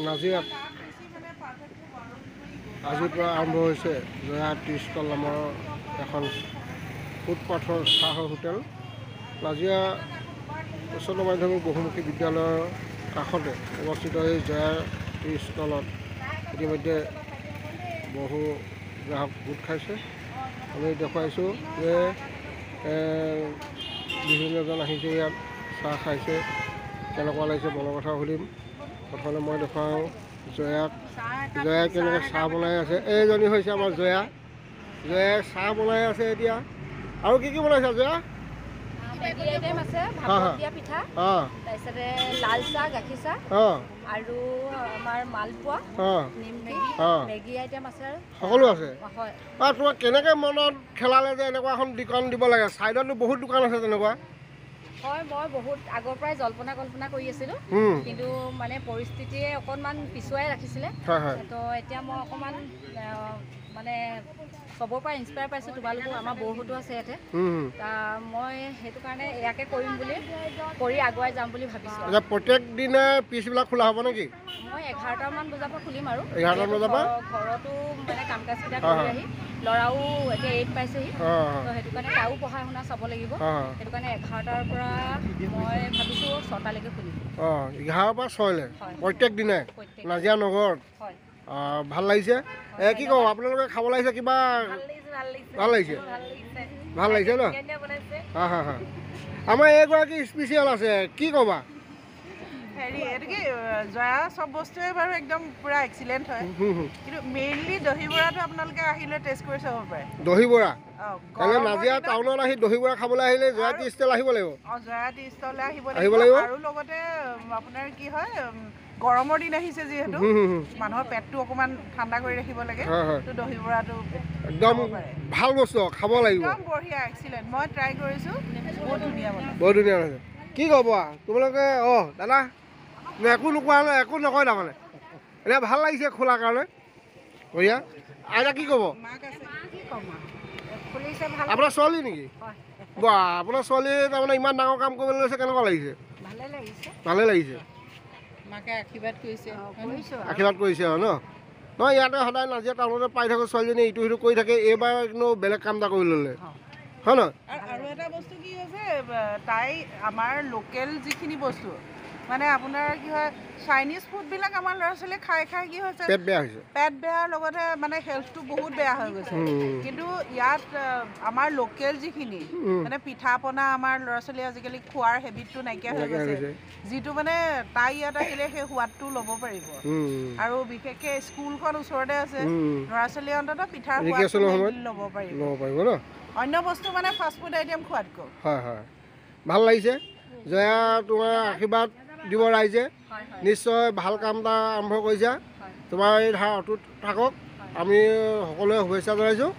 নাজিৰাত আজিৰ পৰা আৰম্ভ হৈছে জয়া টি ষ্টল নামৰ এখন ফুটপাথৰ চাহৰ হোটেল। নাজিৰা উচ্চতৰ মাধ্যমিক বহুমুখী বিদ্যালয়ৰ কাষতে অৱস্থিত এই জয়া টি ষ্টলত ইতিমধ্যে বহু গ্ৰাহক গোট খাইছে। আমি দেখুৱাইছোঁ যে বিভিন্নজন আহিছে, ইয়াত চাহ খাইছে। কেনেকুৱা লাগিছে মনৰ কথা সুধিম। প্ৰথমে মই দেখুৱাওঁ জয়াক কেনেকৈ চাহ বনাই আছে। এইজনী হৈছে আমাৰ জয়াই চাহ বনাই আছে এতিয়া। আৰু কি বনাইছা জয়া? মেগী আইটেম আছে, ভাপত দিয়া পিঠা, তাৰপিছতে লাল চাহ, গাখীৰ চাহ আৰু আমাৰ মালপোৱা, মেগী আইটেম আছে, সকলো আছে। হয়। তোমাক কেনেকৈ মনত খেলালে যে এনেকুৱা এখন দোকান দিব লাগে? চাইডতো বহুত দোকান আছে তেনেকুৱা। হয়, মই বহুত আগৰ পৰাই কল্পনা কৰি আছিলোঁ, কিন্তু মানে পৰিস্থিতিয়ে অকণমান পিছুৱাই ৰাখিছিলে। তো এতিয়া মই অকণমান মানে চবৰ পৰা ইনস্পায়াৰ পাইছোঁ। তোমালোকো আমাৰ বহুতো আছে ইয়াতে, মই সেইটো কাৰণে ইয়াকে কৰিম বুলি কৰি আগুৱাই যাম বুলি ভাবিছোঁ। প্ৰত্যেক দিনে পিচবিলাক খোলা হ'ব নেকি? মই 11টামান বজাৰ পৰা খুলিম আৰু 11টামান বজাৰ পৰা ঘৰতো মানে কাম কাজকেইটা কৰি আহি ল'ৰাও এতিয়া 8 পাইছেহি, তো সেইটো কাৰণে তাৰো পঢ়া শুনা চাব লাগিব। সেইটো কাৰণে 11টাৰ পৰা মই ভাবিছোঁ 6টালৈকে খুলিম। 11 পৰা 6লৈ প্ৰত্যেক দিনাই নাজিৰা নগৰত। ভাল লাগিছে। কি কওঁ, আপোনালোকে খাব লাগিছে কিবা? ভাল লাগিছে ন? আমাৰ এইগৰাকী স্পেচিয়েল আছে, কি ক'বা? হেৰি এইটো কি জয়া চব বস্তুৱে বাৰু একদম পুৰা এক্সিলেণ্ট হয়, কিন্তু মেইনলি দহি বৰাটো আপোনালোকে আহিলে টেষ্ট কৰি চাব পাৰে। দহি বৰা নাজিৰা টাউনত আহি দহি বৰা খাবলৈ আহিলে জয়া টি ষ্টল আহিব লাগিব। জয়া টি ষ্টললৈ আহিব লাগিব। আৰু লগতে আপোনাৰ কি হয়, গৰমৰ দিন আহিছে যিহেতু মানুহৰ পেটটো অকণমান ঠাণ্ডা কৰি ৰাখিব লাগে, তো দহি বৰাটো একদম ভাল বস্তু, খাব লাগিব। একদম বঢ়িয়া, এক্সিলেণ্ট। মই ট্ৰাই কৰিছোঁ, বহুত ধুনীয়া বনাইছে। বহুত ধুনীয়া হৈছে। কি ক'ব তোমালোকে? দাদা একো নোকোৱা নাই, একো নকয় তাৰমানে, এতিয়া ভাল লাগিছে খোলাৰ কাৰণে। বঢ়িয়া। আইতা কি ক'ব? আপোনাৰ ছোৱালী নেকি? বাহ, আপোনাৰ ছোৱালী তাৰমানে ইমান ডাঙৰ কাম কৰিবলৈ লৈছে, কেনেকুৱা লাগিছে? ভালে লাগিছে। মাকে আশীৰ্বাদ কৰিছে আৰু ন? নহয়, ইয়াতে সদায় নাজিৰা টাউনতে পাই থাকোঁ, ছোৱালীজনী ইটো সিটো কৰি থাকে, এইবাৰ কিন্তু বেলেগ কাম এটা কৰি ল'লে, হয় নহয়? আৰু এটা বস্তু কি হৈছে, তাই আমাৰ লোকেল যিখিনি বস্তু মানে আপোনাৰ কি হয়, চাইনিজ ফুডবিলাক আমাৰ ল'ৰা ছোৱালীয়ে খাই কি হৈছে, পেট বেয়াৰ লগতে মানে হেল্থটো বহুত বেয়া হৈ গৈছে। কিন্তু ইয়াত আমাৰ লোকেল যিখিনি মানে পিঠা পনা আমাৰ ল'ৰা ছোৱালীয়ে আজিকালি খোৱাৰ হেবিটটো নাইকিয়া হৈ গৈছে, যিটো মানে তাই ইয়াত আহিলে সেই সোৱাদটো ল'ব পাৰিব। আৰু বিশেষকৈ স্কুলখন ওচৰতে আছে, ল'ৰা ছোৱালীয়ে অন্ততঃ পিঠাৰ সোৱাদটো ল'ব পাৰিব ন? অন্য বস্তু মানে ফাষ্টফুড আইটেম খোৱাতকৈ। হয়, ভাল লাগিছে। জয়া, তোমাৰ আশীৰ্বাদ দিব ৰাইজে, নিশ্চয় ভাল কাম এটা আৰম্ভ কৰিছা। তোমাৰ এই ধাৰা অটুট থাকক, আমি সকলোৱে শুভেচ্ছা জনাইছোঁ।